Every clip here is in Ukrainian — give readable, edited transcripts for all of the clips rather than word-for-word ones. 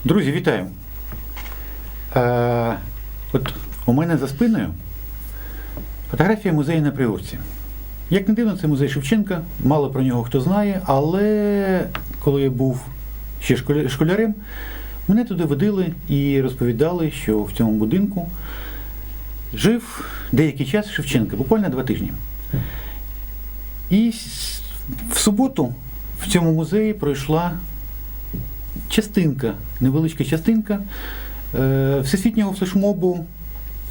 Друзі, вітаю! От у мене за спиною фотографія музею на Приєднуйтеся. Як не дивно, це музей Шевченка, мало про нього хто знає, але коли я був ще школярем, мене туди водили і розповідали, що в цьому будинку жив деякий час Шевченка, буквально 2 тижні. І в суботу в цьому музеї пройшла частинка, невеличка частинка Всесвітнього флешмобу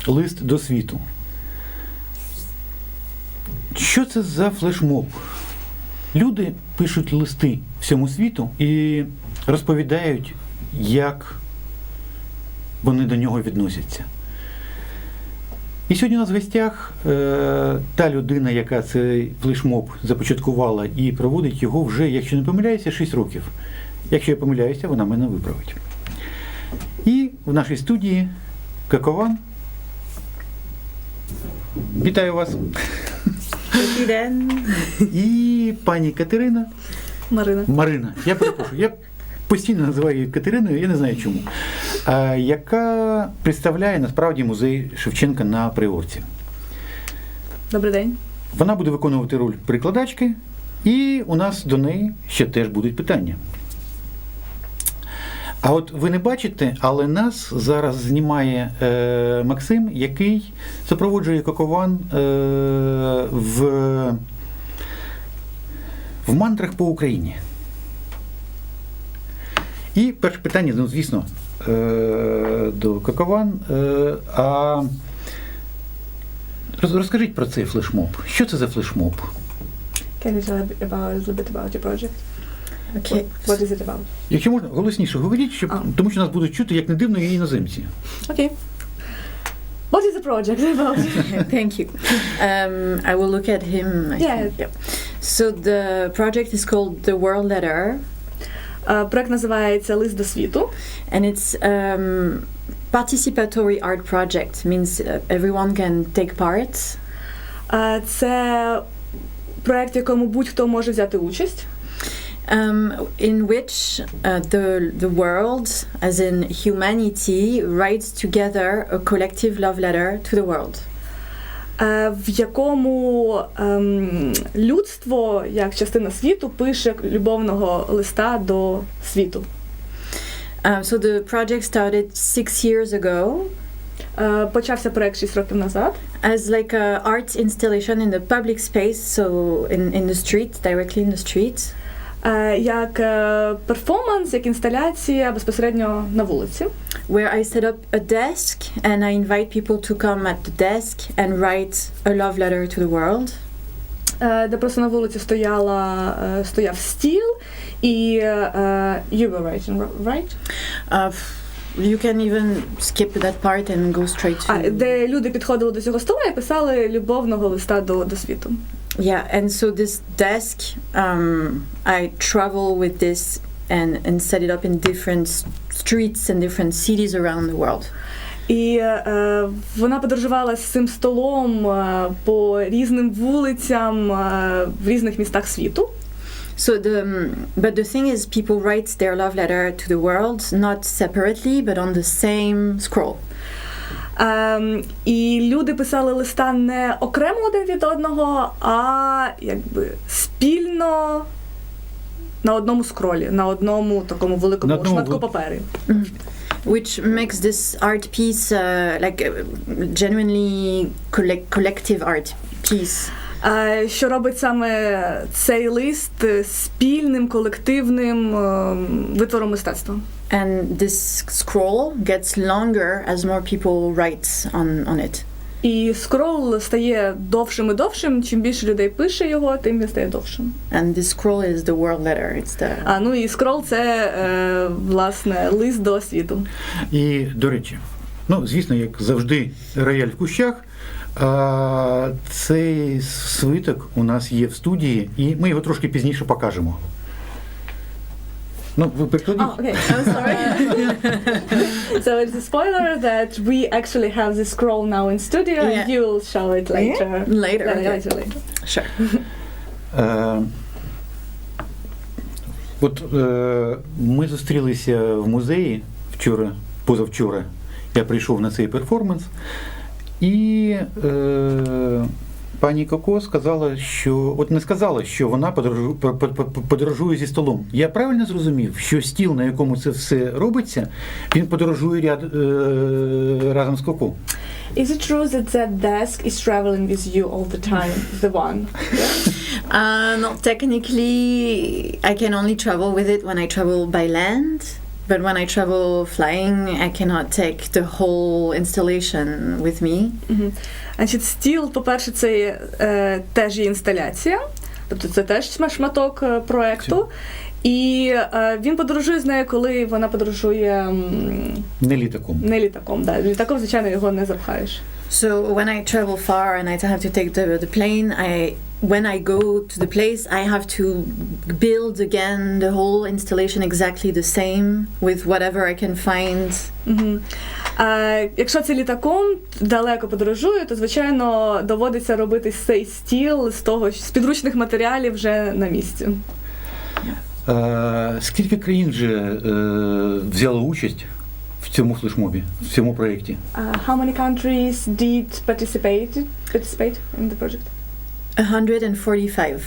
«Лист до світу». Що це за флешмоб? Люди пишуть листи всьому світу і розповідають, як вони до нього відносяться. І сьогодні у нас в гостях та людина, яка цей флешмоб започаткувала і проводить його вже, якщо не помиляюся, 6 років. Якщо я помиляюся, вона мене виправить. І в нашій студії Кокован. Вітаю вас. Добрий день. І пані Катерина. Марина. Я перепрошую. Я постійно називаю її Катериною, я не знаю чому. Яка представляє насправді музей Шевченка на Приєднуйтеся. Добрий день. Вона буде виконувати роль перекладачки, і у нас до неї ще теж будуть питання. А от ви не бачите, але нас зараз знімає Максим, який супроводжує Кокован в мантрах по Україні. І перше питання, ну, звісно, до Кокован. Розкажіть про цей флешмоб. Що це за флешмоб? Can you tell a little bit about your project? Okay. What is it about? Якщо можна, голосніше говоріть, тому що нас будуть чути, як не дивно, і іноземці. Okay. What is the project about? Thank you. I will look at him. I think. Yeah. So the project is called The World Letter. Проект називається «Лист до світу». And it's participatory art project. Means everyone can take part. Це проект, в якому будь-хто може взяти участь. In which the world, as in humanity, writes together a collective love letter to the world. В якому людство, як частина світу, пише любовного листа до світу. So the project started 6 years ago. Почався проект 6 років назад. As like a art installation in the public space, so in the street, directly in the street. Як перформенс, як інсталяція безпосередньо на вулиці. Where I set up a desk and I invite people to come at the desk and write a love letter to the world. Де просто на вулиці стояв стіл і you were writing, right? You can even skip that part and go straight to... Де люди підходили до цього стола і писали любовного листа до світу. Yeah, and so this desk, I travel with this and set it up in different streets and different cities around the world. І вона подорожувала з цим столом по різним вулицям в різних містах світу. So but the thing is, people write their love letter to the world not separately, but on the same scroll. І люди писали листа не окремо один від одного, а якби спільно на одному скролі, на одному такому великому шматку паперу. Which makes this art piece like a genuinely collective art piece. Що робить саме цей лист спільним, колективним витвором мистецтва. And this scroll gets longer as more people write on it. І скрол стає довшим і довшим, чим більше людей пише його, тим він стає довшим. And this scroll is the world letter. It's the... Ну і скрол – це, власне, лист до світу. І, до речі, ну, звісно, як завжди, рояль в кущах, цей свиток у нас є в студії, і ми його трошки пізніше покажемо. Ну, ви прикладіть. Oh, okay. I'm sorry. So it's a spoiler that we actually have this scroll now in studio, and you will show it later. Later. Sure. От ми зустрілися в музеї позавчора я прийшов на цей перформенс, і пані Коко сказала, що не сказала, що вона подорожує зі столом. Я правильно зрозумів, що стіл, на якому це все робиться, він подорожує разом з Коко? Is it true that that desk is traveling with you all the time? The one? No, technically, I can only travel with it when I travel by land. But when I travel flying, I cannot take the whole installation with me. Значить, стіл, по-перше, це теж є інсталяція, тобто це теж шматок проекту. І він подорожує з нею, коли вона подорожує не літаком. Да. Літаком, звичайно, його не запхаєш. So when I travel far and I have to take the plane, when I go to the place, I have to build again the whole installation exactly the same with whatever I can find. Якщо це літаком далеко подорожую, то, звичайно, доводиться робити цей стіл з підручних матеріалів вже на місці. Скільки країн вже взяло участь в цьому флешмобі, в цьому проєкті? How many countries did participate in the project? 145.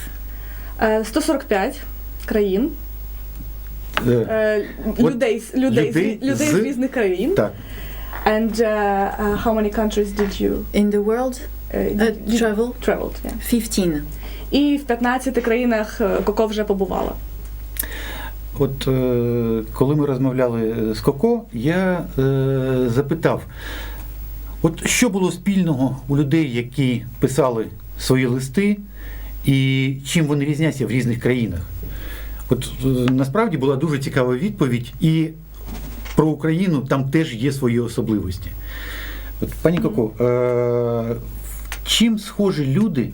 145 країн. Людей з різних країн. Так. And how many countries did you in the world traveled? Yeah. 15. І в 15 країнах Коко вже побувала. От коли ми розмовляли з Коко, я запитав, от що було спільного у людей, які писали свої листи, і чим вони різняться в різних країнах. От насправді була дуже цікава відповідь, і про Україну там теж є свої особливості. От, пані Коко, чим схожі люди,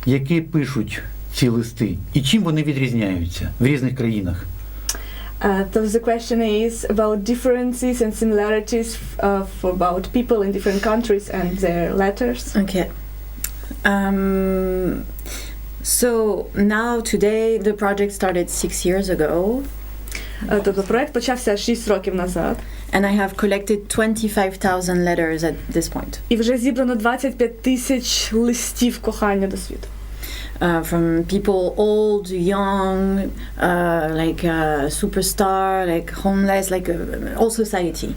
які пишуть ці листи, і чим вони відрізняються в різних країнах? So the question is about differences and similarities about people in different countries and their letters. Okay. So now today the project started 6 years ago. Тобто проект почався 6 років назад. And I have collected 25,000 letters at this point. І вже зібрано 25 тисяч листів кохання до світу. From people old, young, like superstar, like homeless, like all society.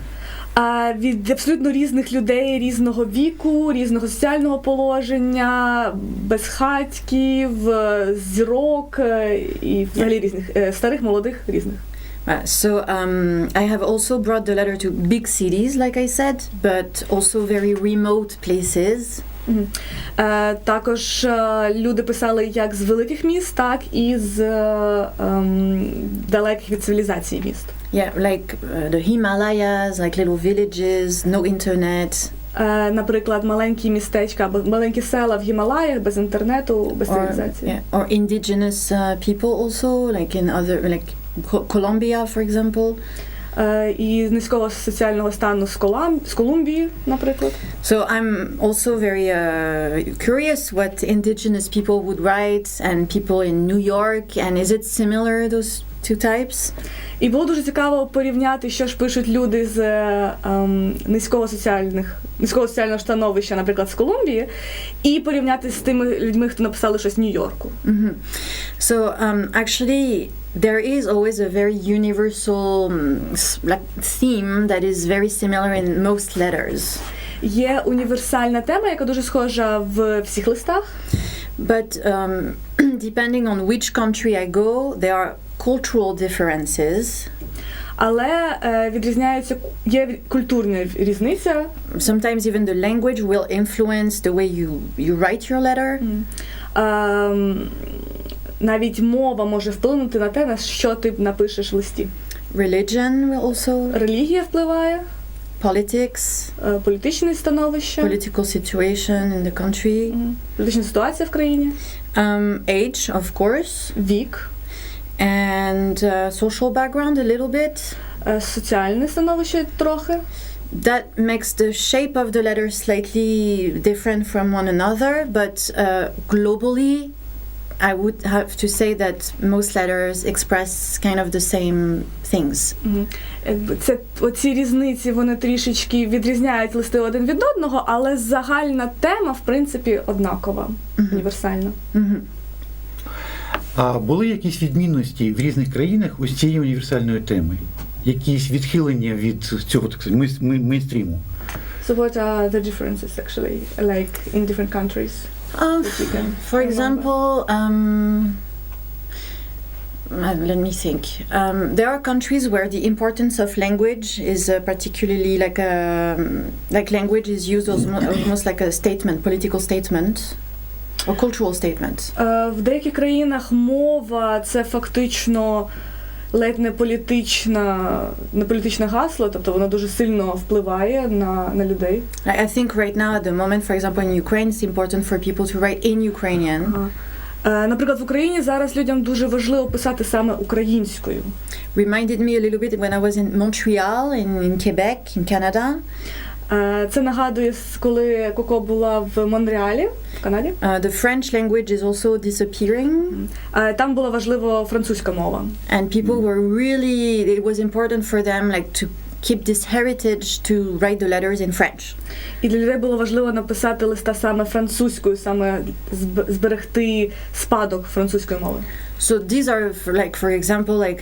Від абсолютно різних людей, різного віку, різного соціального положення, безхатьків, зірок і взагалі різних, старих, молодих, різних. So I have also brought the letter to big cities, like I said, but also very remote places. Також люди писали як з великих міст, так і з далеких від цивілізації міст. Yeah, like the Himalayas, like little villages, no internet. Наприклад, маленькі містечка або маленькі села в Гімалаях без інтернету, без цивілізації. Or indigenous people also, like in other, like Colombia, for example. І з низького соціального стану з Колумбії, наприклад. So I'm also very curious what indigenous people would write and people in New York, and is it similar, those two types? І було дуже цікаво порівняти, що ж пишуть люди з низького соціального становища, наприклад, з Колумбії, і порівняти з тими людьми, хто написали щось в Нью-Йорку. So actually there is always a very universal theme that is very similar in most letters. Є універсальна тема, яка дуже схожа в всіх листах. But depending on which country I go, there are cultural differences. Але є культурна різниця. Sometimes even the language will influence the way you write your letter. Навіть мова може вплинути на те, на що ти напишеш в листі. Religion will also. Релігія впливає. Politics. Політичне становище. Political situation in the country. Політична ситуація в країні. Age, of course. Вік. And social background a little bit. Соціальне становище трохи. That makes the shape of the letter slightly different from one another, but globally I would have to say that most letters express kind of the same things. Це оці різниці, вони трішечки відрізняють листи один від одного, але загальна тема, в принципі, однакова, універсальна. А були якісь відмінності в різних країнах ось цієї універсальної теми? Якісь відхилення від цього, так сказати, мейнстріму? So what are the differences actually, like in different countries? For example, let me think. There are countries where the importance of language is particularly like language is used almost like a statement, political statement or cultural statement. В деяких країнах мова – це фактично ледь не політичне гасло, тобто воно дуже сильно впливає на людей. I think right now at the moment, for example, in Ukraine, it's important for people to write in Ukrainian. Наприклад, в Україні зараз людям дуже важливо писати саме українською. Reminded me a little bit when I was in Montreal, in Quebec, in Canada. Це нагадує, коли Коко була в Монреалі, в Канаді. The French language is also disappearing. Там була важлива французька мова. And people were really, it was important for them like to keep this heritage to write the letters in French. І для людей було важливо написати листа саме французькою, саме зберегти спадок французької мови. So these are like, for example, like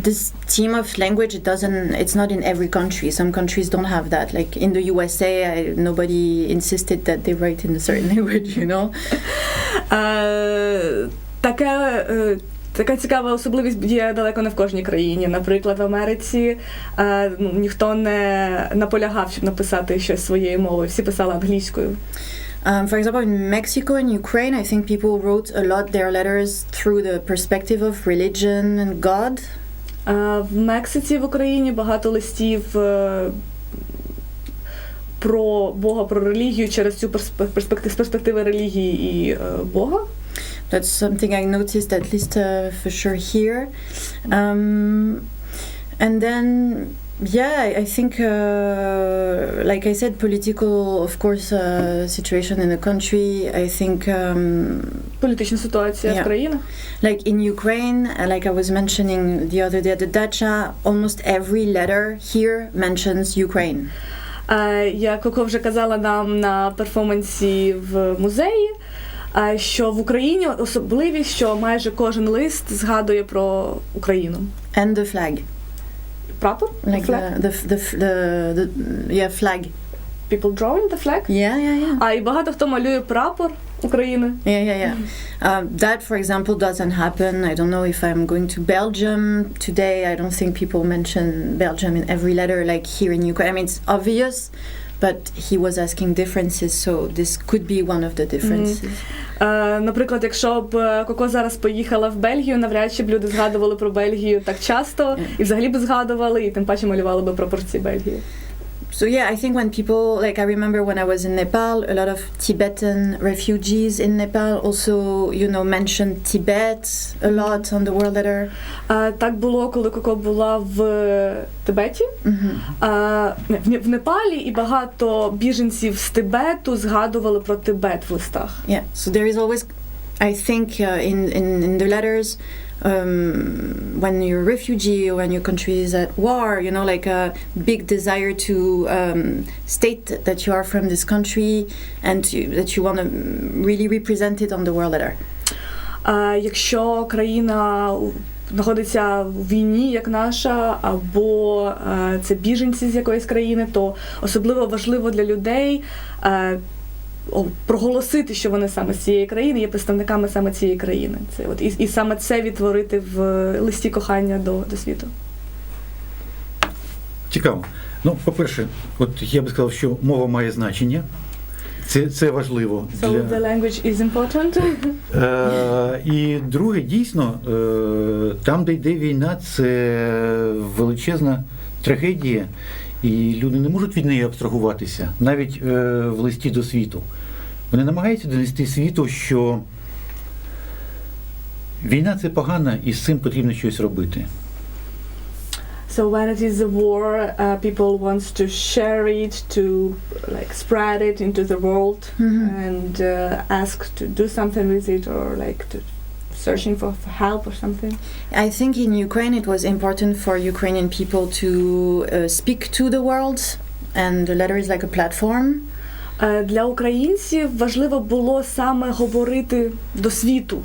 this theme of language. It's not in every country. Some countries don't have that. Like in the USA, nobody insisted that they write in a certain language. You know. Така цікава особливість є далеко не в кожній країні. Наприклад, в Америці ніхто не наполягав, щоб написати щось своєю мовою. Всі писали англійською. For example, in Mexico and Ukraine, I think people wrote a lot their letters through the perspective of religion and God. В Мексиці, в Україні багато листів про Бога, про релігію через цю перспективи релігії і Бога. That's something I noticed at least for sure here. And then, yeah, I think, like I said, political, of course, situation in the country. I think політична ситуація в країнах. Like in Ukraine, like I was mentioning the other day at the dacha, almost every letter here mentions Ukraine. Як Коко вже казала нам на перформансі в музеї, що в Україні особливість, що майже кожен лист згадує про Україну. And the flag. Прапор? Like the flag. People drawing the flag? Yeah. І багато хто малює прапор України. Yeah. That, for example, doesn't happen. I don't know if I'm going to Belgium today. I don't think people mention Belgium in every letter like here in Ukraine. I mean, it's obvious. But he was asking differences, so this could be one of the differences. Наприклад, якщо б Коко зараз поїхала в Бельгію, навряд чи б люди згадували про Бельгію так часто, і взагалі б згадували, і тим паче малювали би прапорці Бельгії. So yeah, I think when people, like I remember when I was in Nepal, a lot of Tibetan refugees in Nepal also, you know, mentioned Tibet a lot on the world letter. Так було, коли Коко була в Тибеті, в Непалі, і багато біженців з Тибету згадували про Тибет в листах. Yeah, so there is always, I think, in the letters, when you're a refugee or when your country is at war, you know, like a big desire to state that you are from this country and that you want to really represent it on the world letter. Якщо країна знаходиться в війні, як наша, або це біженці з якоїсь країни, то особливо важливо для людей проголосити, що вони саме з цієї країни, є представниками саме цієї країни. Це і саме це відтворити в листі кохання до світу. Цікаво. Ну, по-перше, от я би сказав, що мова має значення. Це важливо. So the language is important. І друге, дійсно, там, де йде війна, це величезна трагедія, і люди не можуть від неї абстрагуватися, навіть в листі до світу. Вони намагаються донести світу, що війна – це погано, і з цим потрібно щось робити. So when it is a war, people want to share it, to like spread it into the world, and ask to do something with it, or like to searching for help or something. I think in Ukraine it was important for Ukrainian people to speak to the world, and the letter is like a platform. Для українців важливо було саме говорити до світу.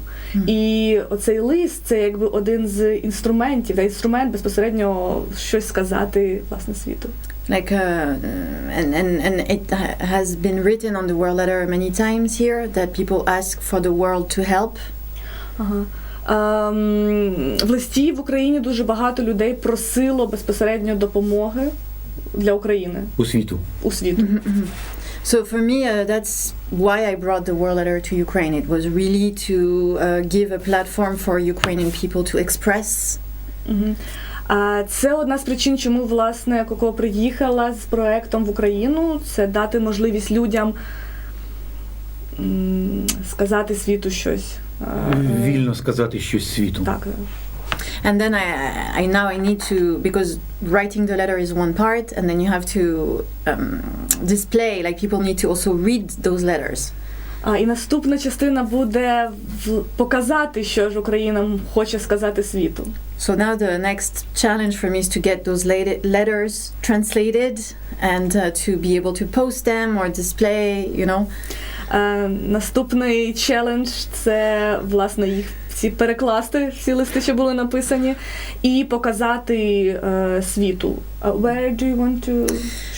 І оцей лист – це якби один з інструментів, та інструмент безпосередньо щось сказати, власне, світу. Like and it has been written on the world letter many times here that people ask for the world to help. Ага. В листі в Україні дуже багато людей просило безпосередньо допомоги для України. У світу. У світу. So for me, that's why I brought the world letter to Ukraine. It was really to give a platform for Ukrainian people to express. Це одна з причин, чому, власне, Коко приїхала з проектом в Україну. Це дати можливість людям сказати світу щось. Вільно сказати щось світу. Так. And then I need to, because writing the letter is one part, and then you have to display, like people need to also read those letters. І наступна частина буде показати, що ж Україна хоче сказати світу. So now the next challenge for me is to get those letters translated and to be able to post them or display, you know. Наступний челендж – це, власне, їх всі перекласти, всі листи, що були написані, і показати світу. Where do you want to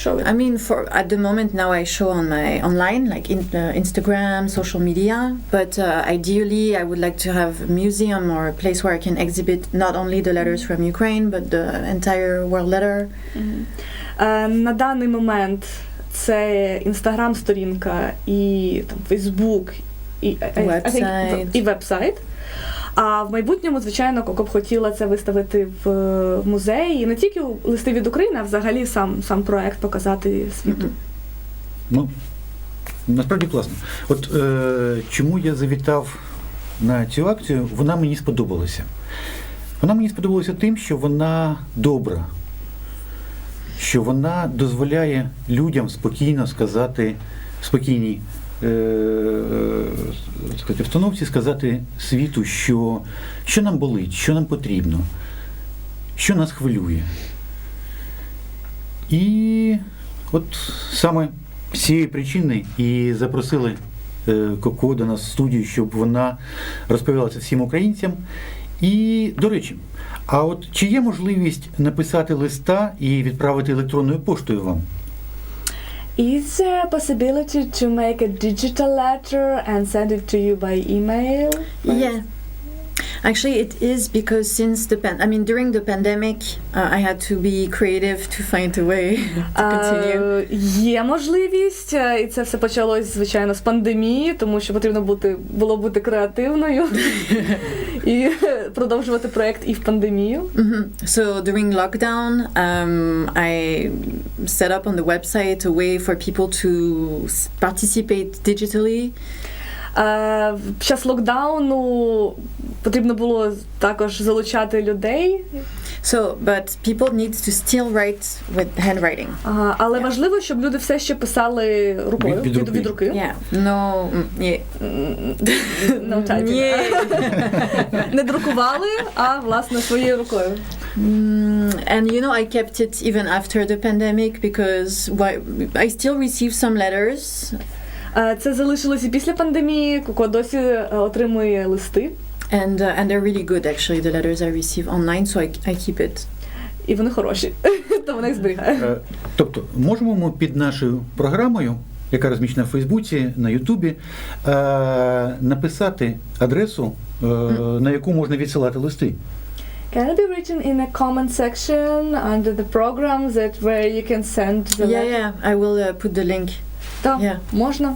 show it? I mean, at the moment now I show on my online, like Instagram, social media, but ideally I would like to have a museum or a place where I can exhibit not only the letters from Ukraine, but the entire world letter. На даний момент це Інстаграм-сторінка і там Фейсбук, і веб-сайт. А в майбутньому, звичайно, Коко б хотіла це виставити в музеї. І не тільки листи від України, а взагалі сам проект показати світу. Ну, насправді класно. От чому я завітав на цю акцію, вона мені сподобалася. Вона мені сподобалася тим, що вона добра, що вона дозволяє людям спокійно сказати, спокійній обстановці сказати світу, що нам болить, що нам потрібно, що нас хвилює. І от саме з цієї причини і запросили Коко до нас в студію, щоб вона розповіла це всім українцям. І, до речі, а от чи є можливість написати листа і відправити електронною поштою вам? Is there a possibility to make a digital letter and send it to you by email? Yeah. Actually, it is because since during the pandemic, I had to be creative to find a way to continue. Є можливість, і це все почалось, звичайно, з пандемії, тому що потрібно було бути креативною і продовжувати проєкт і в пандемію. So during lockdown, I set up on the website a way for people to participate digitally. Під час локдауну потрібно було також залучати людей. So, but people need to still write with handwriting. Але важливо, щоб люди все ще писали рукою, від руки. Yeah. No, yeah. No typing. Не друкували, а, власне, своєю рукою. And you know, I kept it even after the pandemic because I still receive some letters. Це залишилось і після пандемії. Коко досі отримує листи. And they're really good actually, the letters I receive online, so I keep it. І вони хороші, то вона їх зберігає. Тобто, можемо ми під нашою програмою, яка розміщена в Фейсбуці, на Ютубі, написати адресу, на яку можна відсилати листи? Can it be written in a comment section under the program where you can send the letter? Yeah, I will put the link. Так, можна.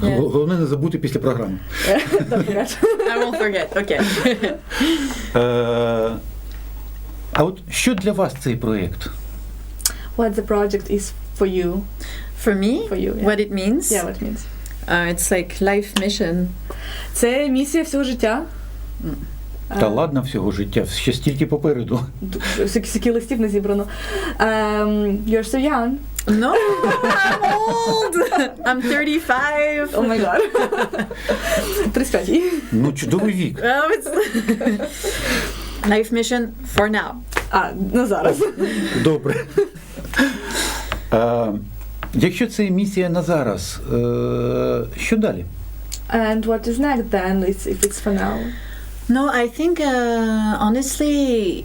Головне не забути після програми. I won't forget, okay. А от що для вас цей проєкт? What the project is for you? For me? For you, yeah. What it means? Yeah, what it means. It's like life mission. Це місія всього життя. Та ладно, всього життя, ще стільки попереду. Скільки листів не зібрано. You're so young. No, I'm old. I'm 35. Oh my god. 35. Ну, чудовий вік. Life mission for now. На зараз. Добре. Якщо це місія на зараз, що далі? And what is next then, if it's for now? No, I think honestly,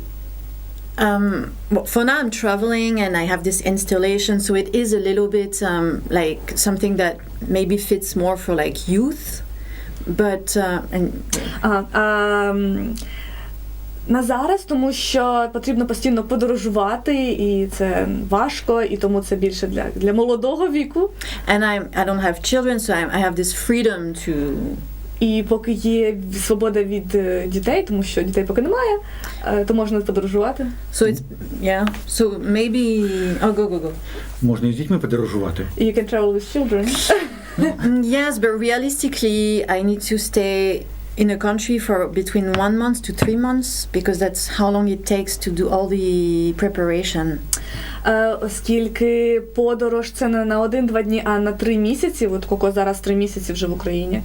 for now I'm traveling and I have this installation, so it is a little bit like something that maybe fits more for like youth, but на зараз, тому що потрібно постійно подорожувати, і це важко, і тому це більше для молодого віку. And I don't have children, so I have this freedom to. І поки є свобода від дітей, тому що дітей поки немає, то можна подорожувати. So it's So maybe go. Можна і з дітьми подорожувати. You can travel with children. Yes, but realistically, I need to stay in a country for between 1 month to 3 months because that's how long it takes to do all the preparation. Оскільки подорож це не на 1-2 дні, а на 3 місяці, от Коко зараз 3 місяці вже в Україні,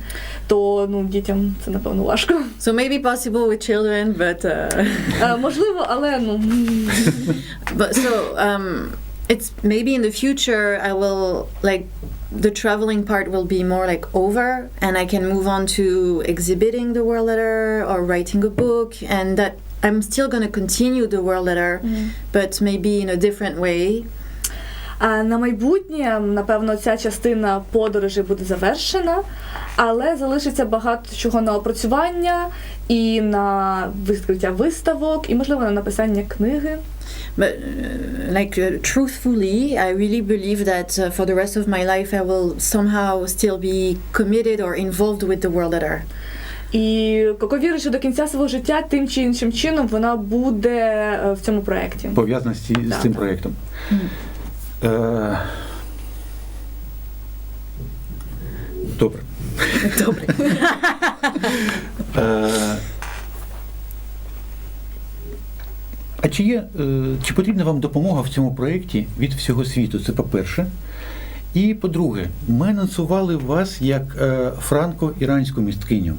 то дітям це, напевно, важко. So maybe possible with children, but... Можливо, але, But so, it's maybe in the future I will, like, the traveling part will be more like over and I can move on to exhibiting the world letter or writing a book, and that I'm still going to continue the world letter, but maybe in a different way. На майбутнє, напевно, ця частина подорожі буде завершена, але залишиться багато чого на опрацювання і на відкриття виставок, і, можливо, на написання книги. But truthfully, I really believe that for the rest of my life I will somehow still be committed or involved with the world letter. І Коко вірить, що до кінця свого життя тим чи іншим чином вона буде в цьому проєкті. Пов'язана з цим проєктом. Добре. Добре. А чи потрібна вам допомога в цьому проєкті від всього світу? Це по-перше. І по-друге, ми анонсували вас як франко-іранську мисткиню.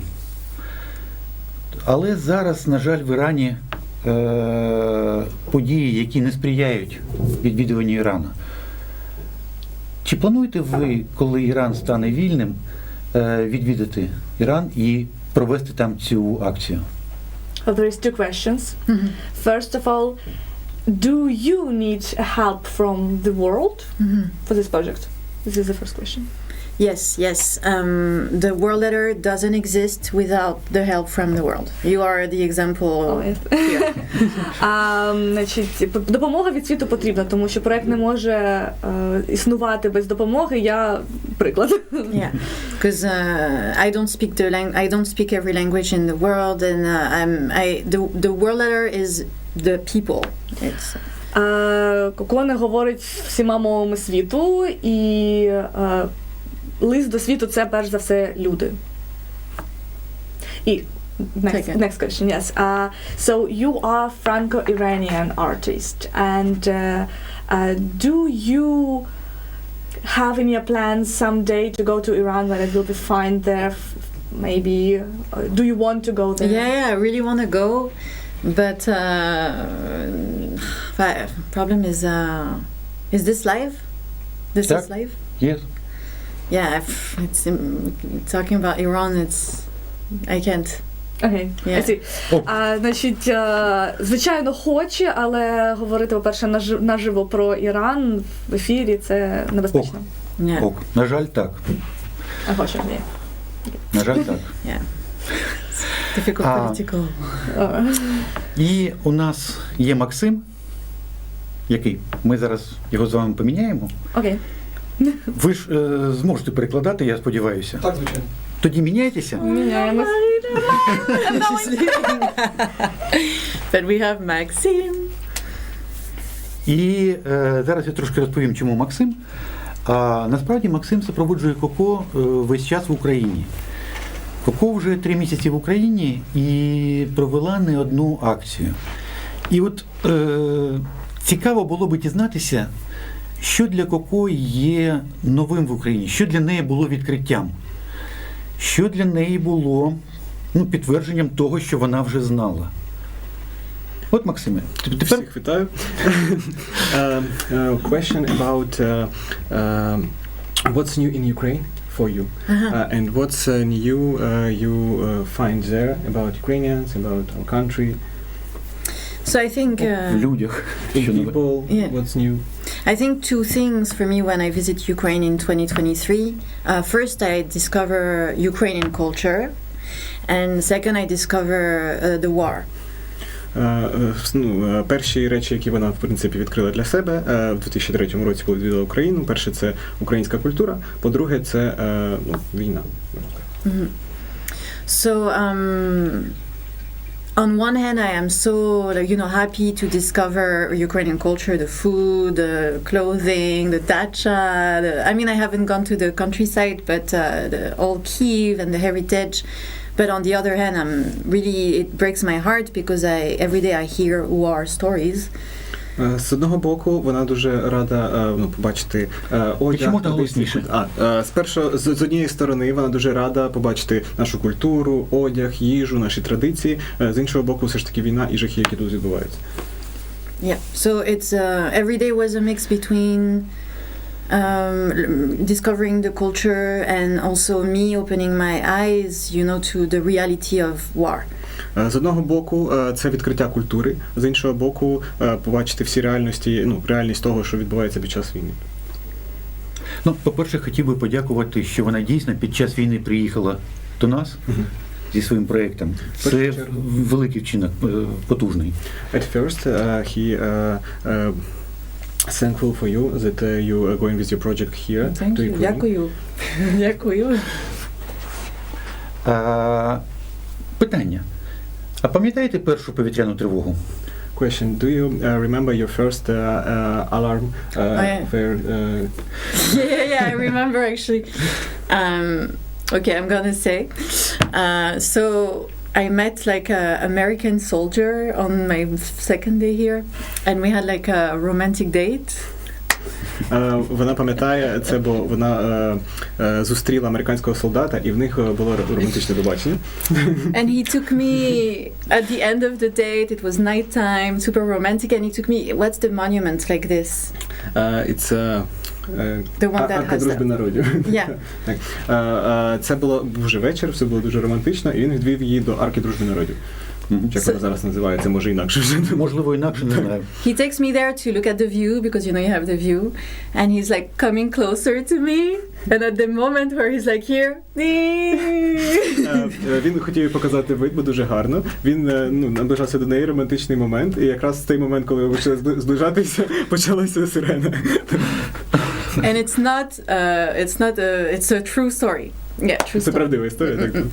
Але зараз, на жаль, в Ірані події, які не сприяють відвідуванню Ірану. Чи плануєте ви, коли Іран стане вільним, відвідати Іран і провести там цю акцію? Well, there is 2 questions. First of all, do you need help from the world for this project? This is the first question. Yes. The world letter doesn't exist without the help from the world. You are the example here. Значить, допомога від світу потрібна, тому що проект не може існувати без допомоги. Я приклад. Yeah, because I don't speak every language in the world, and the world letter is the people. It's Коко не говорить всіма мовами світу, і лист до світу – це, перш за все, люди. І next question, yes. So you are Franco-Iranian artist, and do you have in your plans someday to go to Iran when it will be fine there? Maybe, do you want to go there? Yeah, I really want to go, but problem is this live? This is live? Yes. Yeah, it's talking about Iran. I can't. Окей, значить, звичайно, хоче, але говорити, по-перше, наживо про Іран в ефірі – це небезпечно. Yeah. На жаль, так. А хоче, ні. На жаль, так. Yeah. Difficult political. І у нас є Максим, який ми зараз його з вами поміняємо. Окей. Ви ж зможете перекладати, я сподіваюся. Так, звичайно. Тоді міняйтеся. Міняємось. But we have Maxim. І зараз я трошки розповім, чому Максим. Насправді Максим супроводжує Коко весь час в Україні. Коко вже 3 місяці в Україні і провела не одну акцію. І от цікаво було би дізнатися, що для Коко є новим в Україні, що для неї було відкриттям, що для неї було підтвердженням того, що вона вже знала. От, Максиме, тепер... Всіх вітаю. Question about what's new in Ukraine for you? And what's new you find there about Ukrainians, about our country? So I think В людях. In Що нове? people, Yeah. what's new? I think two things for me when I visit Ukraine in 2023. First, I discover Ukrainian culture, and second, I discover the war. Перші речі, які вона, в принципі, відкрила для себе в 2003 році, коли відвідала Україну. Перше, це українська культура. По-друге, це війна. So, on one hand, I am so, happy to discover Ukrainian culture, the food, the clothing, the dacha. I mean, I haven't gone to the countryside, but the old Kyiv and the heritage. But on the other hand, it breaks my heart because every day I hear war stories. З одного боку, вона дуже рада побачити одяг. Можна голосніше? З однієї сторони, вона дуже рада побачити нашу культуру, одяг, їжу, наші традиції. З іншого боку, все ж таки війна і жахи, які тут відбуваються. Yeah, so it's every day was a mix between discovering the culture and also me opening my eyes, to the reality of war. З одного боку, це відкриття культури, з іншого боку, побачити всі реальність того, що відбувається під час війни. По-перше, хотів би подякувати, що вона дійсно під час війни приїхала до нас зі своїм проєктом. Це великий вчинок, потужний. At first, he thankful for you that you are going with your project here to Ukraine. Дякую. Дякую. Питання. А пам'ятаєте першу повітряну тривогу? Question: Do you remember your first alarm? Yeah, I remember actually. Okay, I'm gonna say. So I met like an American soldier on my second day here, and we had like a romantic date. Вона пам'ятає це, бо вона зустріла американського солдата, і в них було романтичне побачення. And he took me at the end of the date. It was nighttime, super romantic, and he took me. What's the monument like this? It's The one that Арка has дружби народів. Yeah. Так. Це було вже вечір, все було дуже романтично, і він відвів її до Арки дружби народів. Як вона зараз називається, може інакше вже. Можливо, інакше, не знаю. He takes me there to look at the view because you have the view, and he's like coming closer to me, and at the moment where he's like here, Він хотів їй показати вид, бо дуже гарно. Він наближався до неї, романтичний момент, і якраз в той момент, коли ви почали зближатися, почалася сирена. And it's a true story. Yeah, true Це story. правдива історія, так.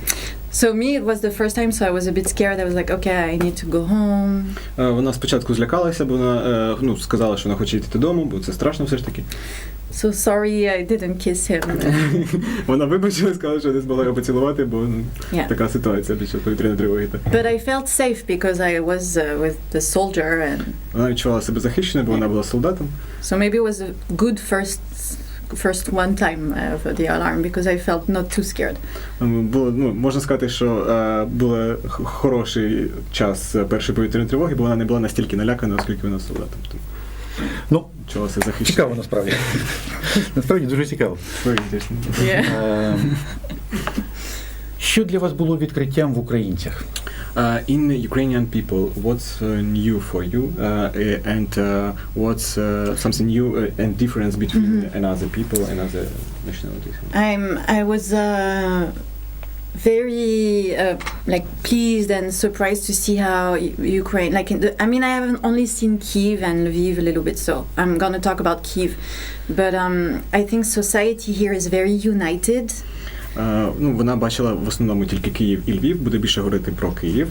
So me, it was the first time, so I was a bit scared. I was like, okay, I need to go home. Вона спочатку злякалася, бо вона сказала, що вона хоче йти додому, бо це страшно все ж таки. So sorry, I didn't kiss him. Вона вибачила, сказала, що не змогла його поцілувати, бо Yeah. така ситуація під час повітряної тривоги. But I felt safe because I was with the soldier, and Вона відчувала себе захищеною, бо вона була солдатом. so maybe it was a good first one time of the alarm because I felt not too scared. Було, можна сказати, що був хороший час першої повітряної тривоги, бо вона не була настільки налякана, оскільки вона солдатом. Чувалася захищена. Цікаво насправді. Насправді дуже цікаво. Yeah. Що для вас було відкриттям в українцях? In Ukrainian people, what's new for you, and what's something new and difference between another people and other nationalities? I was very pleased and surprised to see how Ukraine, I haven't only seen Kyiv and Lviv a little bit, so I'm gonna talk about Kyiv, but I think society here is very united. Вона бачила в основному тільки Київ і Львів, буде більше говорити про Київ.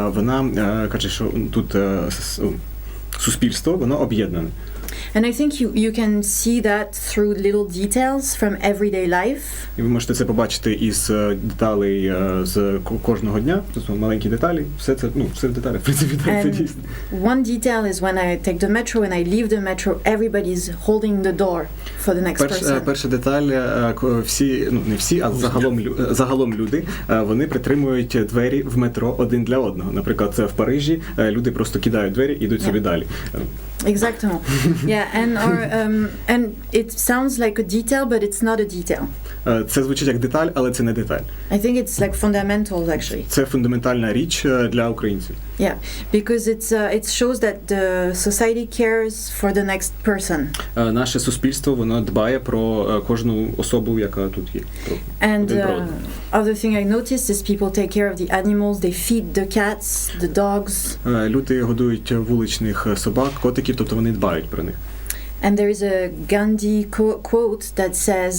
Вона каже, що тут суспільство, воно об'єднане. And I think you can see that through little details from everyday life. І ви можете це побачити із деталей з кожного дня, тобто маленькі деталі, все це, все в деталях, в принципі, так, це дійсно. One detail is when I take the metro, when I leave the metro, everybody's holding the door for the next person. Перша деталь, всі, не всі, а загалом люди, вони притримують двері в метро один для одного. Наприклад, це в Парижі, люди просто кидають двері і йдуть собі далі. Exactement. And it sounds like a detail, but it's not a detail. Це звучить як деталь, але це не деталь. I think it's like fundamental, actually. Це фундаментальна річ для українців. Yeah, because it shows that the society cares for the next person. Наше суспільство, воно дбає про кожну особу, яка тут є. And other thing I noticed is people take care of the animals, they feed the cats, the dogs. Люди годують вуличних собак, котиків, тобто вони дбають про них. And there is a Gandhi quote that says,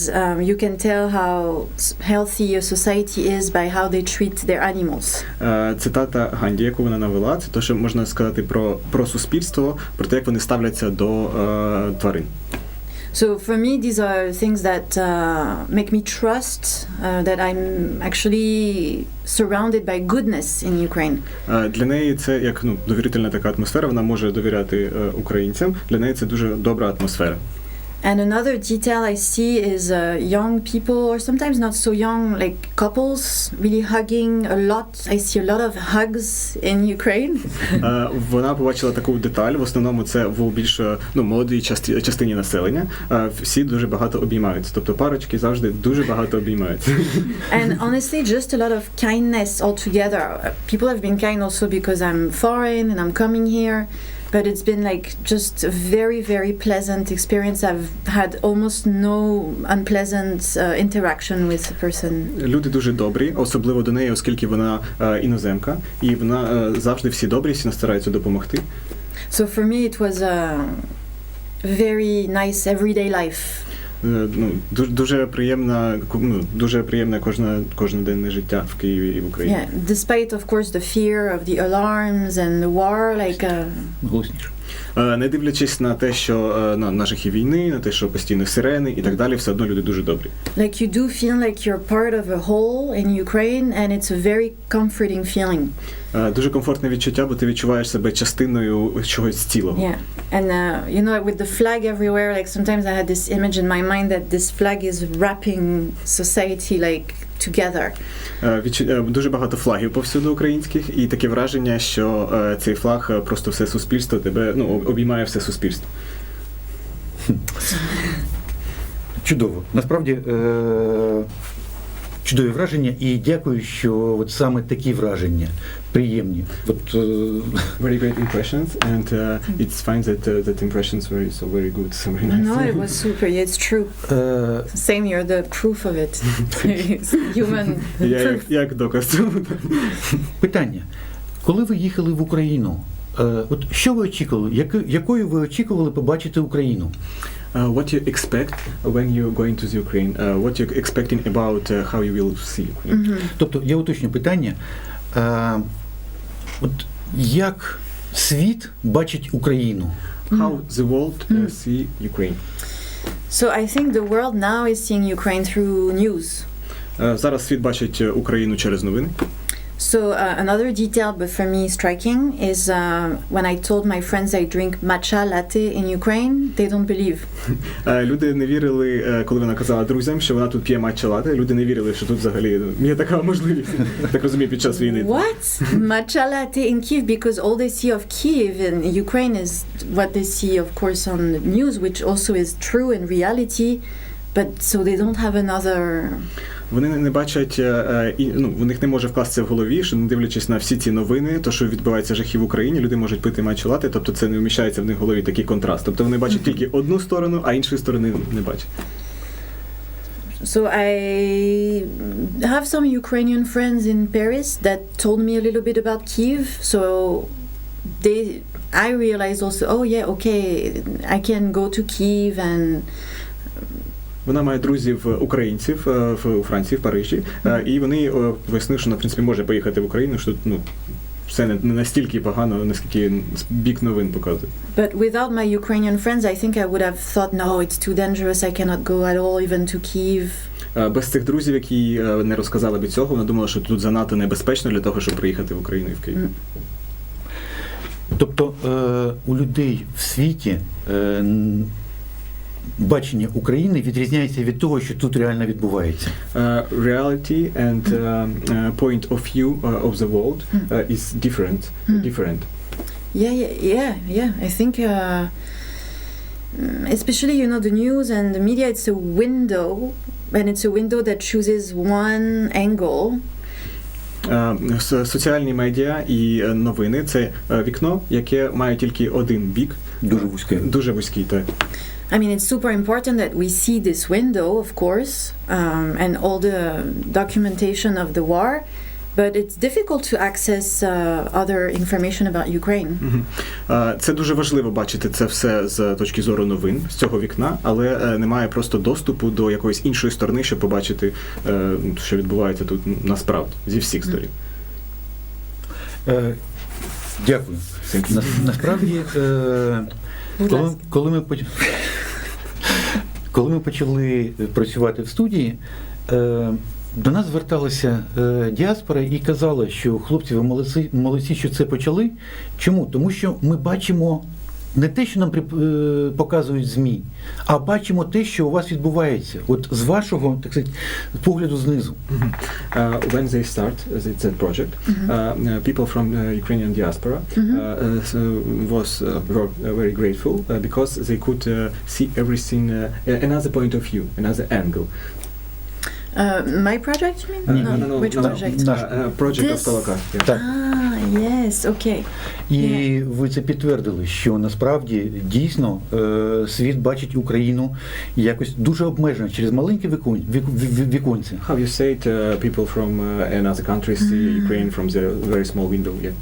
you can tell how healthy a society is by how they treat their animals. Цитата Ганді, яку вона навела, це те, що можна сказати про суспільство, про те, як вони ставляться до тварин. So for me, these are things that make me trust that I'm actually surrounded by goodness in Ukraine. Для неї це як довірительна така атмосфера, вона може довіряти українцям. Для неї це дуже добра атмосфера. And another detail I see is young people, or sometimes not so young, like couples, really hugging a lot. I see a lot of hugs in Ukraine. Вона побачила таку деталь. В основному це в більш молодій частині населення. Всі дуже багато обіймаються. Тобто парочки завжди дуже багато обіймаються. And honestly, just a lot of kindness altogether. People have been kind also because I'm foreign and I'm coming here. But it's been like just a very, very pleasant experience. I've had almost no unpleasant interaction with the person. Люди дуже добрі, особливо до неї, оскільки вона іноземка, і вона завжди всі добрі, всі стараються допомогти. So for me it was a very nice everyday life. Дуже приємне кожноденне життя в Києві і в Україні. Yeah, despite of course the fear of the alarms and the war, like Голосніше. Не дивлячись на те, що на жахи війни, на те, що постійно сирени і так далі, все одно люди дуже добрі. Like you do feel like you're part of a whole in Ukraine, and it's a very comforting feeling. Дуже комфортне відчуття, бо ти відчуваєш себе частиною чогось цілого. Yeah, and you know, with the flag everywhere, like sometimes I had this image in my mind that this flag is wrapping society like together. Дуже багато флагів повсюди українських, і таке враження, що цей флаг просто все суспільство тебе, обіймає все суспільство. Чудово. Насправді чудові враження, і дякую, що от саме такі враження приємні. Very great impressions, and it's fine that impressions were so very good, so very nice. No, it was super. Yeah, it's true. Same, you're the proof of it. It's human proof. Як доказ цього. Питання. Коли ви їхали в Україну, от що ви очікували, якою ви очікували побачити Україну? What you expect when you're going to the Ukraine? What you're expecting about how you will see Ukraine? Mm-hmm. Тобто, я уточню питання. От як світ бачить Україну? How the world see Ukraine? So I think the world now is seeing Ukraine through news. Зараз світ бачить Україну через новини. So another detail, but for me striking, is when I told my friends I drink matcha latte in Ukraine, they don't believe. Люди не вірили, коли вона казала друзям, що вона тут п'є матча лате. Люди не вірили, що тут взагалі є така можливість. Так розумію, під час війни. What? Matcha latte in Kyiv, because all they see of Kyiv in Ukraine is what they see, of course, on the news, which also is true in reality, but so they don't have another... Вони не бачать, у них не може вкластися в голові, що не дивлячись на всі ці новини, то, що відбувається жахи в Україні, люди можуть пити матча лате, тобто це не вміщається в них в голові такий контраст. Тобто вони бачать тільки одну сторону, а іншої сторони не бачать. So I have some Ukrainian friends in Paris that told me a little bit about Kyiv, so I realized also, oh yeah, okay, I can go to Kyiv and... Вона має друзів українців у Франції, в Парижі, і вони пояснили, що, в принципі, може поїхати в Україну, що тут, все не настільки погано, наскільки бік новин показує. But without my Ukrainian friends, I think I would have thought, no, it's too dangerous, I cannot go at all, even to Kyiv. Без цих друзів, які не розказали б цього, вона думала, що тут занадто небезпечно для того, щоб приїхати в Україну і в Київ. Тобто у людей в світі бачення України відрізняється від того, що тут реально відбувається. Reality and point of view of the world is different. Yeah. I think, especially, the news and the media, it's a window, and it's a window that chooses one angle. Соціальні медіа і новини – це вікно, яке має тільки один бік. Дуже вузьке. Дуже вузький, так. I mean, it's super important that we see this window, of course, and all the documentation of the war, but it's difficult to access other information about Ukraine. Це дуже важливо бачити це все з точки зору новин, з цього вікна, але немає просто доступу до якоїсь іншої сторони, щоб побачити, що відбувається тут насправді, зі всіх сторін. Дякую. Насправді, коли ми почали працювати в студії, до нас зверталася діаспора і казала, що хлопці, ви молодці, що це почали. Чому? Тому що ми бачимо не те, що нам показують ЗМІ, а бачимо те, що у вас відбувається. От з вашого, так сказати, погляду знизу. When they start that project, people from Ukrainian diaspora were very grateful because they could see everything, another point of view, another angle. My project, you mean? No. Which project? Project of This? Толоці. Так. Yes, okay. І ви це підтвердили, що насправді дійсно світ бачить Україну якось дуже обмежено через маленьке віконце. How you say it, people from another country see Ukraine from the very small window, yeah?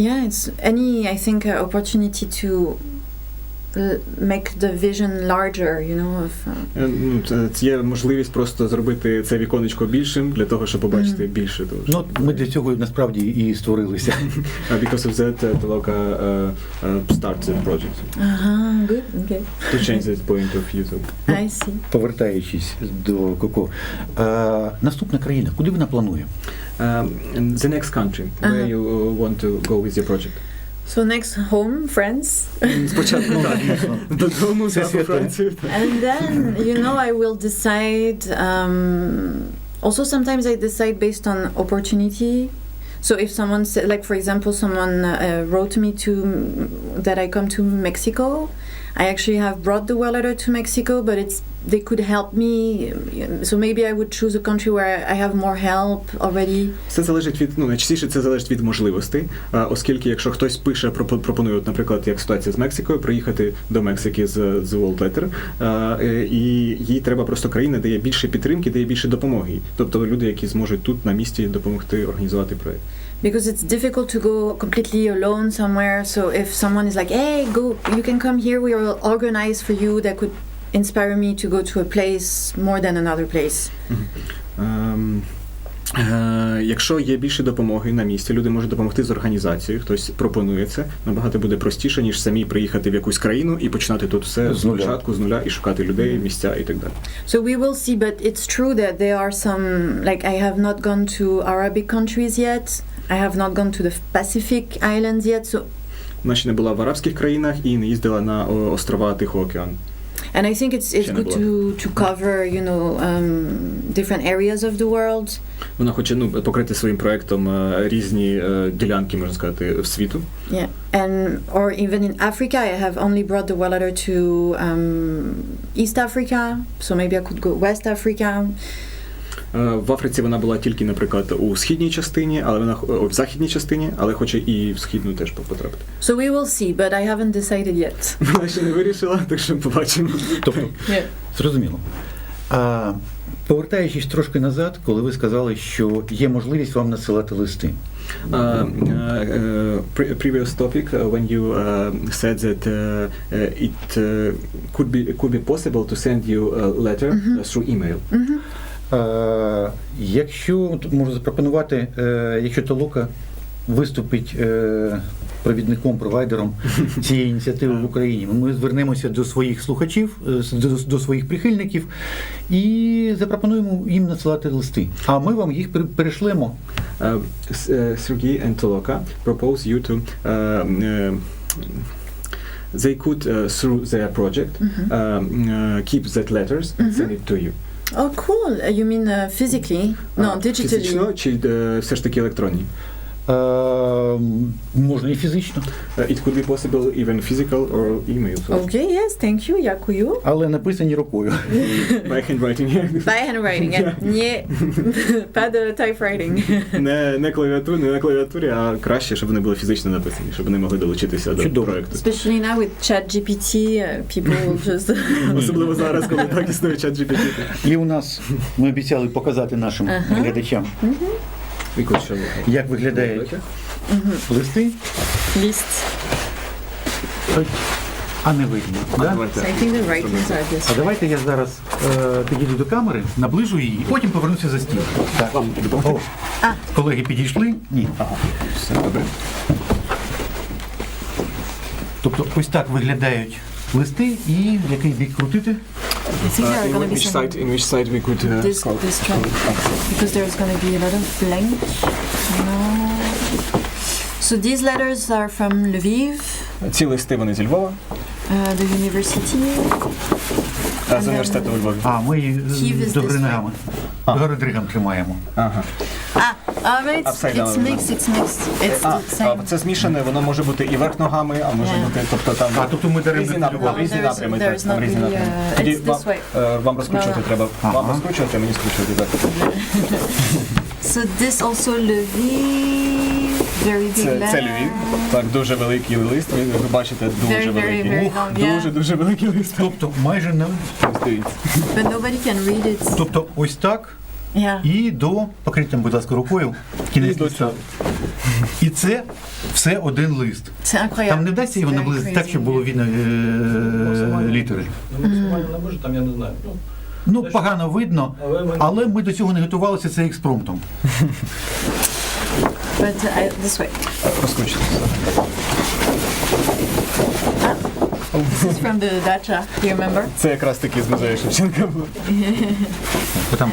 Yeah, it's any, I think, opportunity to make the vision larger, Це є можливість просто зробити це віконечко більшим для того, щоб побачити більше. Ну, ми для цього насправді і створилися. Because of that, Толока starts the project. Good, okay. To change this point of view. I see. Повертаючись до Коко. Наступна країна, куди вона планує? The next country, where you want to go with your project? So next home, France. Спочатку так. Додому, за Францію. And then, I will decide. Also, sometimes I decide based on opportunity. So if someone said, like for example, someone wrote to me that I come to Mexico. I actually have brought the letter to Mexico, but they could help me. So maybe I would choose a country where I have more help already. Це залежить від, найчастіше це залежить від можливостей, оскільки якщо хтось пише, пропонує, наприклад, як ситуація з Мексикою, приїхати до Мексики з World Letter, і їй треба просто країна, де є більше підтримки, де є більше допомоги. Тобто люди, які зможуть тут на місці допомогти організувати проект. Because it's difficult to go completely alone somewhere. So if someone is like, hey, go, you can come here, we will organize for you, that could inspire me to go to a place more than another place. Якщо є більше допомоги на місці, люди можуть допомогти з організацією, хтось пропонує це, набагато буде простіше, ніж самі приїхати в якусь країну і починати тут все з початку, з нуля, і шукати людей, місця і так далі. So we will see, but it's true that there are some, like I have not gone to Arabic countries yet, I have not gone to the Pacific Islands yet, so... Вона ще не була в арабських країнах і не їздила на острова Тихого океану. And I think it's good to cover, different areas of the world. Вона хоче покрити своїм проектом різні ділянки, можна сказати, світу. Yeah, or even in Africa, I have only brought the letter to East Africa, so maybe I could go West Africa. В Африці вона була тільки, наприклад, у східній частині, але вона в західній частині, але хоче і в східну теж потрапити. So we will see, but I haven't decided yet. Вона ще не вирішила, так що побачимо. Тобто, зрозуміло. Повертаючись трошки назад, коли ви сказали, що є можливість вам надсилати листи. Previous topic, when you said that it could be possible to send you a letter through email. Якщо можу запропонувати, якщо Толока виступить провідником, провайдером цієї ініціативи в Україні. Ми звернемося до своїх слухачів, до своїх прихильників і запропонуємо їм надсилати листи. А ми вам їх перешлемо. Сергій and Толока propose you to they could through their project keep that letters and send it to you. Oh, cool. You mean physically? No, digitally. Фізично чи все ж таки електронні? Можна і фізично. It could be possible even physical or email. Okay, yes, thank you. Дякую. Але написані рукою. By handwriting. By handwriting. Не pas de typewriting. Не на клавіатурі, а краще, щоб вони були фізично написані, щоб вони могли долучитися до проекту. Especially now with ChatGPT, people will just... Особливо зараз, коли так існує ChatGPT. І у нас ми обіцяли показати нашим глядачам, як виглядають листи. Лист. А не видно. Да? So I think the writings are this. А давайте я зараз підійду до камери, наближу її і потім повернуся за стіл. Так. О, колеги підійшли? Ні. Ага. Все добре. Тобто ось так виглядають листи і в який бік крутити? In which side we could scroll? This track. Because there's going to be a lot of blank. No. So these letters are from Lviv. Ці листи вони зі Львова. The university. З університету у Львові. А, ми її до гри дригам тримаємо. Ага. But it's mixed, it's mixed. It's the same. Це змішане, воно може бути і верх ногами, а може бути, тобто там тобто ми даремо різні напрями. There's not really, Тоді it's this way. вам розкручувати треба. Вам розкручувати, а мені скручувати. Так. So this also Lviv, very big letter. Це Львів. Так, дуже великий лист. Ви бачите, дуже великий. Дуже великий лист. Тобто майже не... But nobody can read it. Тобто ось так Yeah. і до... Покрийте, будь ласка, рукою. Кінець листа. І це все один лист. Це incroyable. Там не вдасться його наблизити так, щоб було видно літери. Максимально не може, там я не знаю. Ну, погано видно, але ми до цього не готувалися, це експромтом. But this way. Розкручуйте. This is from the dacha. Do you remember? Це якраз таки з музею Шевченка було. Там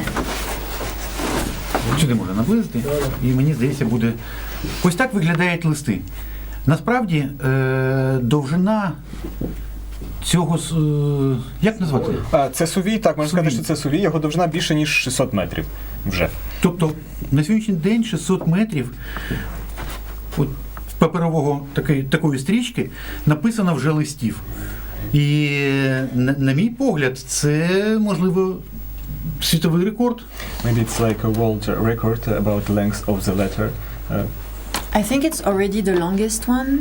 сюди можна наблизити, і мені здається буде... Ось так виглядають листи. Насправді, довжина цього... Як назвати? Це сувій, так, можна сказати, що це сувій, його довжина більше, ніж 600 метрів вже. Тобто, на сьогоднішній день 600 метрів от, паперового такої стрічки написано вже листів. І, на мій погляд, це, можливо, світовий рекорд. Maybe it's like a world record about the length of the letter. I think it's already the longest one.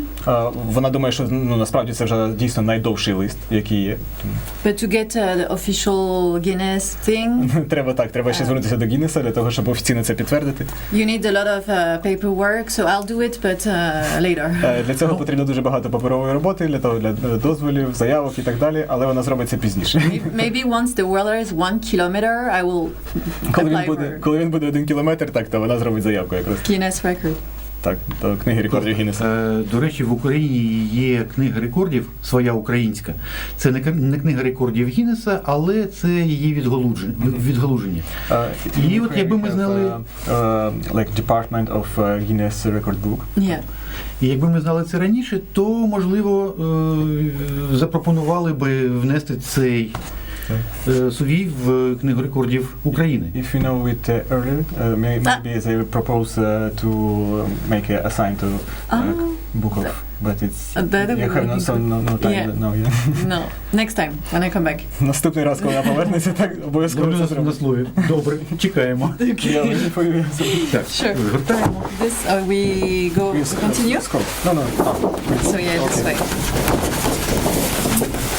Вона думає, що насправді це вже дійсно найдовший лист, який є. But to get the official Guinness thing, треба ще звернутися до Гіннеса для того, щоб офіційно це підтвердити. you need a lot of paperwork, so I'll do it, but later. Для цього потрібно дуже багато паперової роботи, для дозволів, заявок і так далі, але вона зробить це пізніше. Maybe once the world is 1 kilometer, I will apply for Коли він буде 1 кілометр, так, то вона зробить заявку якраз. Guinness record. Так, до книги рекордів Гіннеса. До речі, в Україні є книга рекордів, своя українська. Це не книга рекордів Гіннеса, але це її відгалуження. І от якби ми знали... Like Department of Guinness Record Book. Yeah. І якби ми знали це раніше, то, можливо, запропонували би внести цей сувій в книгу рекордів України. If you know it earlier, maybe they propose to make a sign to book of, but it's you have no time now. No, next time when I come back. Наступний раз, коли вона повернеться, так обов'язково це На зробимо. слові. Добре, чекаємо. Так, Sure. гортаємо. This we continue. No. So yeah, this way.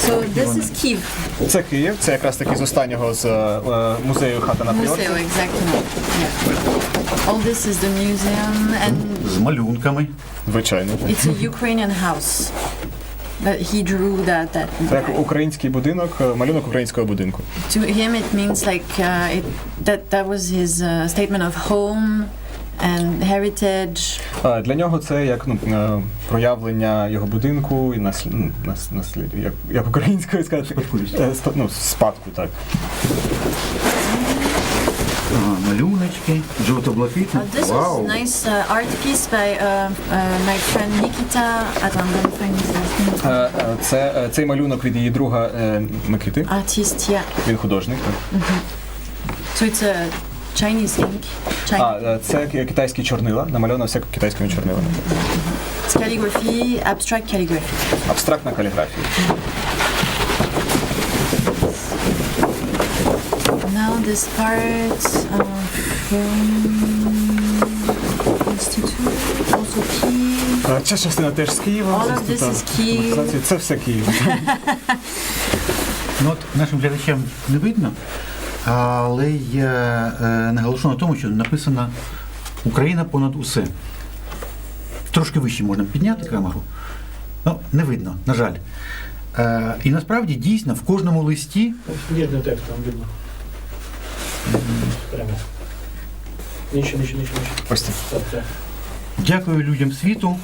So this is Kyiv. Це Київ, це якраз таки з останнього з музею хата на Приєднуйтеся. Museo, exactly. Yeah. All this is the museum, and З малюнками. Звичайно. it's a Ukrainian house that he drew that. Це як український будинок, малюнок українського будинку. To him, it means like that was his statement of home and and heritage. Для нього це як проявлення його будинку і як українською сказати, спадку, так. Ага, малюночки, жовто-блакитні. This Вау! was a nice art piece by my friend Nikita. I don't know if Цей малюнок від її друга Микити. artist, yeah. Він художник. Так. So it's a Chinese ink. Це китайські чорнила, намальовано все китайськими чорнилами. It's calligraphy, abstract calligraphy. Абстрактна каліграфія. Now this part from Institute, also Kyiv. Ця частина теж з Києва. All of this is Kyiv. Це все Київ. Ну, от нашим глядачам не видно, але я наголошу на тому, що написано «Україна понад усе». Трошки вище можна підняти камеру. Ну, не видно, на жаль. І насправді, дійсно, в кожному листі... Ніжний текст там видно. Прямо. Нижче. Ось це. Так. Дякую людям світу.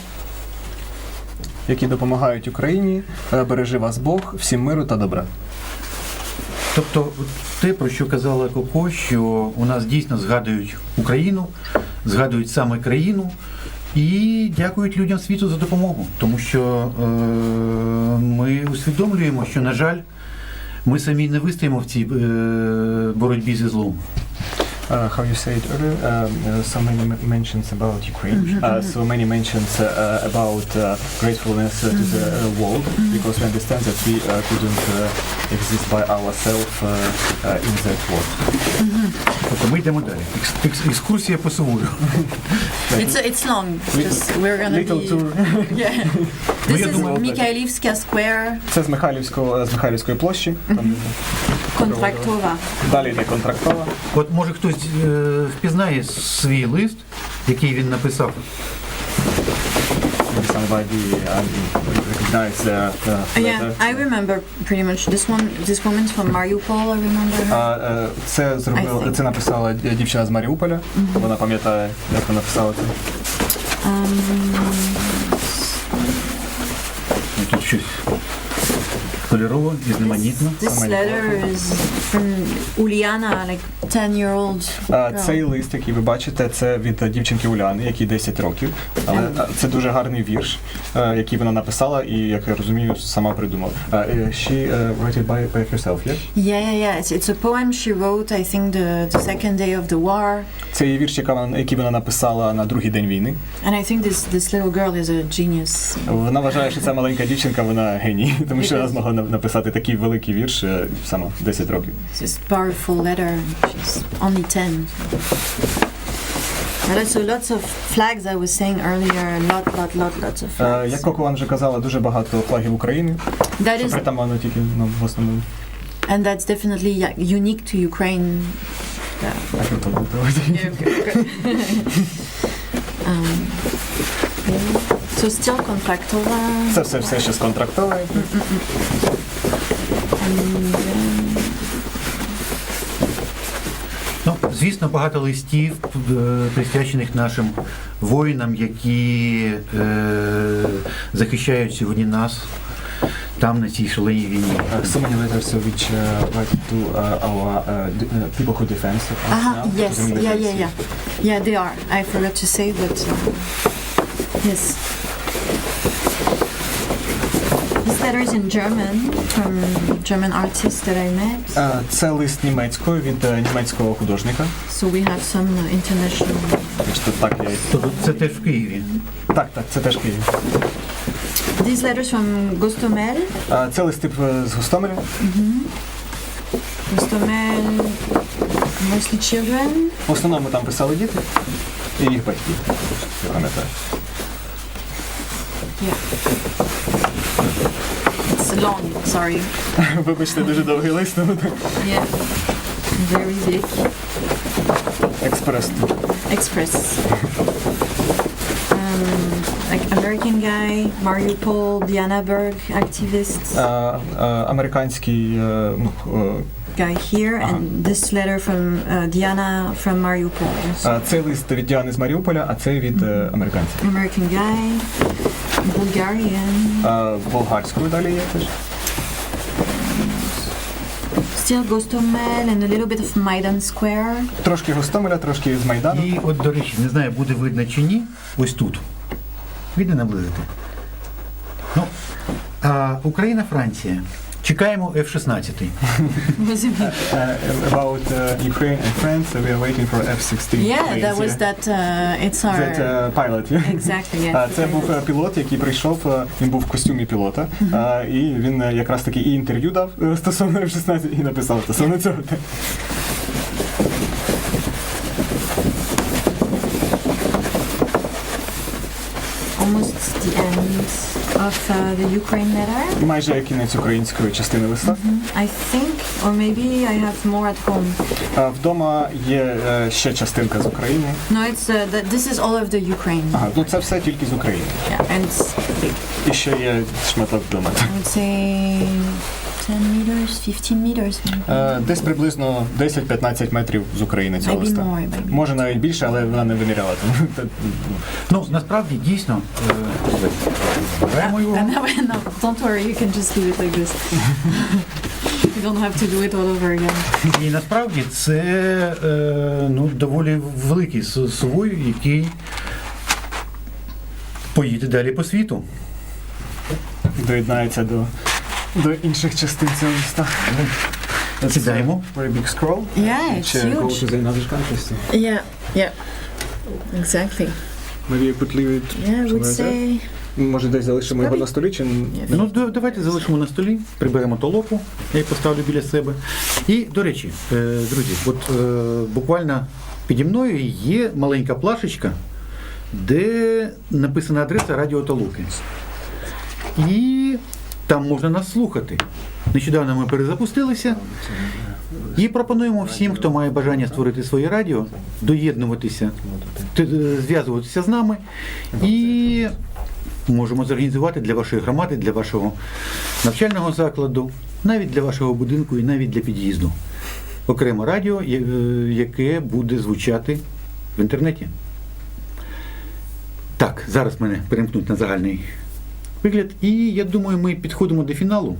Які допомагають Україні, бережи вас Бог, всім миру та добра. Тобто те, про що казала Коко, що у нас дійсно згадують Україну, згадують саме країну і дякують людям світу за допомогу. Тому що ми усвідомлюємо, що, на жаль, ми самі не вистоїмо в цій боротьбі зі злом. How you said earlier, so many mentions about Ukraine, so many mentions about gratefulness to the world, because we understand that we couldn't exist by ourselves in that world. Тобто ми йдемо далі. Екскурсія по Сувою. It's long. Just we're gonna Little be. tour. Yeah. This is Mikhailivska Square. Це з Михайлівської площі. Контрактова. Далі йде Контрактова. От може хтось впізнає свій лист, який він написав. Somebody recognize the Yeah, I remember pretty much this woman's from Mariupol. I remember her. Це написала дівчина з Маріуполя. Вона пам'ятає, як вона написала це. Тут щось кольорово, різноманітно. This letter is from Uliana, like 10-year-old girl. Цей лист, який ви бачите, це від дівчинки Уляни, якій 10 років. Але це дуже гарний вірш, який вона написала і, як я розумію, сама придумала. She wrote it by herself, yeah? Yeah. It's a poem she wrote, I think, the second day of the war. Це її вірш, який вона написала на другий день війни. And I think this little girl is a genius. Вона вважає, що ця маленька дівчинка, вона геній, тому що вона змогла написати такий великий вірш сама 10 років. This powerful letter. She's only 10. So lots of flags, I was saying earlier, lots of flags. Як Кокован вже казала, дуже багато флагів України, що притаманно тільки в основному. And that's definitely unique to Ukraine. So still Контрактова. Це все ще з Контрактової. Ну, звісно, багато листів, присвячених нашим воїнам, які захищають сьогодні нас там, на цій шаленій війні. So many letters which write to our people who defend us now. Yes, yeah, they are. I forgot to say, but yes. This letter is in German from German artist that I met. Це лист німецькою від німецького художника. So we have some international. Тобто це теж в Києві? Так, це теж Київ. These letters from Гостомель. Це листи з Гостомеля. Гостомель, mostly children. В основному там писали діти і їх батьки, я пам'ятаю. Yeah. It's long, sorry. Вибачте, дуже довгий лист. Yeah. Very big. Експрес. Like American guy, Mariupol, Dianaburg activist. Американський guy here, and this letter from Diana from Mariupol. Цей лист від Діани з Маріуполя, а цей від американців. American guy, Bulgarian. Болгарською далі є теж. Still Gostomel and a little bit of Maidan Square. Трошки Гостомеля, трошки з Майдану. І от, до речі, не знаю, буде видно чи ні, ось тут. Видно наблизити? Ну, Україна, Франція. Чекаємо F-16. About Ukraine and France, we are waiting for F-16. Yeah, that was that, it's our... That pilot, yeah? Exactly, yeah. Це був пілот, який прийшов, він був в костюмі пілота, і він якраз таки і інтерв'ю дав стосовно F-16, і написав стосовно цього. Almost the end of the Ukraine letter. Майже кінець української частини листа. I think, or maybe I have more at home. Вдома є ще частинка з України. No, it's this is all of the Ukraine. Ага, ну це все тільки з України. Yeah, and it's big. І ще є шматок вдома. I would say 10 meters, 15 meters. Maybe. Десь приблизно 10-15 метрів з України цього Maybe листа. more, maybe. Може навіть більше, але вона не виміряла. Ну, насправді, дійсно, беремо його. No, don't worry, you can just leave it like this. You don't have to do it all over again. І насправді це ну, доволі великий сувой, який поїде далі по світу. Доєднається до інших частин цього листа. Сідаємо. Very big scroll. Yeah, it's Go huge. to the another countries. Yeah. Exactly. Maybe you could leave it. Yeah, I would say... Може десь залишимо його на столі, чи... Ну, давайте залишимо на столі, приберемо толоку, я її поставлю біля себе. І, до речі, друзі, от буквально піді мною є маленька плашечка, де написана адреса радіо Толоки. І там можна нас слухати. Нещодавно ми перезапустилися і пропонуємо всім, хто має бажання створити своє радіо, доєднуватися, зв'язуватися з нами і можемо зорганізувати для вашої громади, для вашого навчального закладу, навіть для вашого будинку і навіть для під'їзду. Окреме радіо, яке буде звучати в інтернеті. Так, зараз мене перемкнуть на загальний вигляд. І я думаю, ми підходимо до фіналу.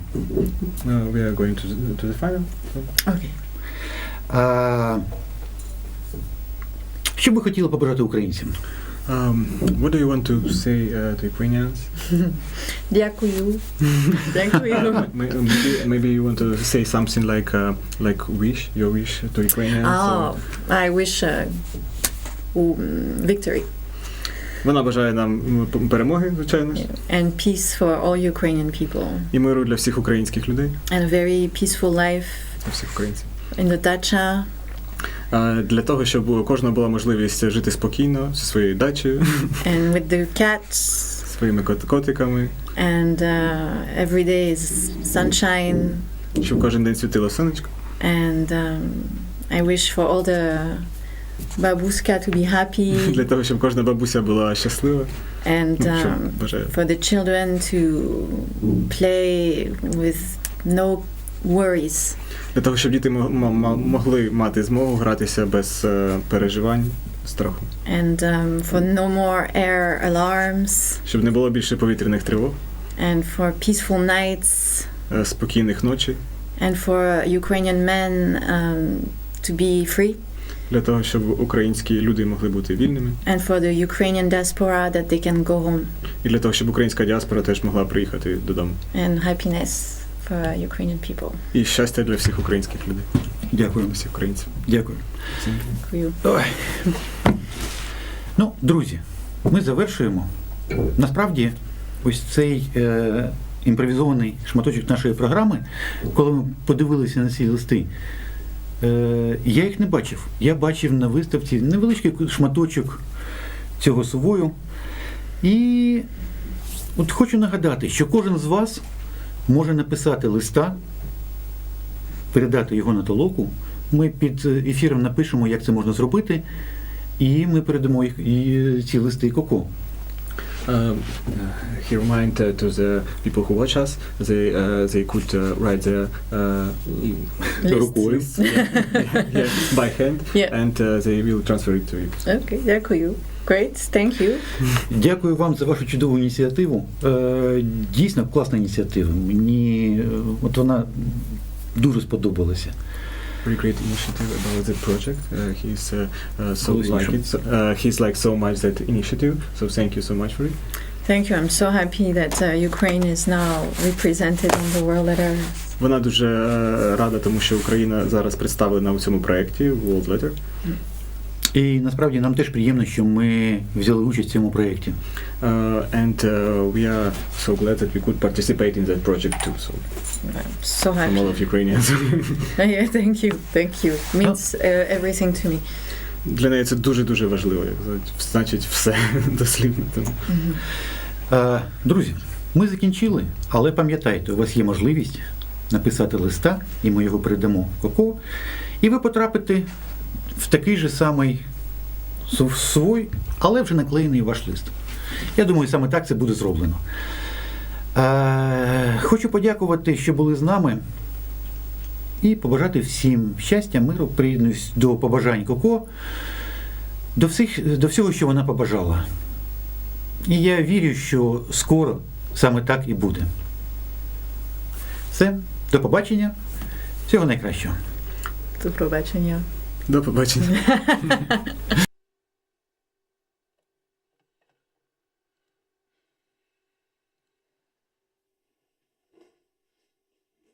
We are going to the final. Okay. Що би хотіли побажати українцям? What do you want to say to Ukrainians? Дякую. Дякую. Maybe you want to say something like your wish to Ukrainians. Oh, I wish victory. Вона бажає нам перемоги, звичайно. And peace for all Ukrainian people. І миру для всіх українських людей. And a very peaceful life. Для всіх українців. In the dacha. Для того, щоб у кожного була можливість жити спокійно зі своєю дачею. And with the cats. Своїми котиками. And every day is sunshine. Щоб кожен день світило сонечко. And I wish for all the babuska to be happy. Для того, щоб кожна бабуся була щаслива. And for the children to play with no worries. Для того, щоб діти могли мати змогу гратися без переживань, страху. And for no more air alarms. Щоб не було більше повітряних тривог. And for peaceful nights. Спокійних ночей. And for Ukrainian men to be free. Для того, щоб українські люди могли бути вільними. And for the Ukrainian diaspora that they can go home. І для того, щоб українська діаспора теж могла приїхати додому. And happiness for Ukrainian people. І щастя для всіх українських людей. Дякую. Всіх українців. Дякую. Дякую. Ой. Ну, друзі, ми завершуємо. Насправді, ось цей імпровізований шматочок нашої програми, коли ми подивилися на ці листи, я їх не бачив. Я бачив на виставці невеличкий шматочок цього сувою. І от хочу нагадати, що кожен з вас може написати листа, передати його на толоку. Ми під ефіром напишемо, як це можна зробити, і ми передамо ці листи Коко. He remind to the people who watch us, they could write their рукою, by hand, Yeah. and they will transfer it to you. Okay, дякую. Great, thank you. Дякую вам за вашу чудову ініціативу. Дійсно класна ініціатива. Мені от вона дуже сподобалася. Very great initiative about the project. He's so Cool like it. He's like so much that initiative. So thank you so much for it. Thank you. I'm so happy that Ukraine is now represented on the world letter. Вона дуже рада, тому що Україна зараз представлена у цьому проєкті World Letter. І насправді нам теж приємно, що ми взяли участь в цьому проєкті. And we are so glad that we could participate in that project too. So I'm so from happy. all of Ukrainians. Yeah, thank you. Thank you. Means everything to me. Для неї це дуже-дуже важливо. Як сказати, значить все дослівно. Тому. Друзі, ми закінчили, але пам'ятайте, у вас є можливість написати листа, і ми його передамо Коко, і ви потрапите в такий же самий свій, але вже наклеєний ваш лист. Я думаю, саме так це буде зроблено. Хочу подякувати, що були з нами, і побажати всім щастя, миру, приєднуюсь до побажань Коко, до всього, що вона побажала. І я вірю, що скоро саме так і буде. Все, до побачення, всього найкращого. До побачення. До побачення.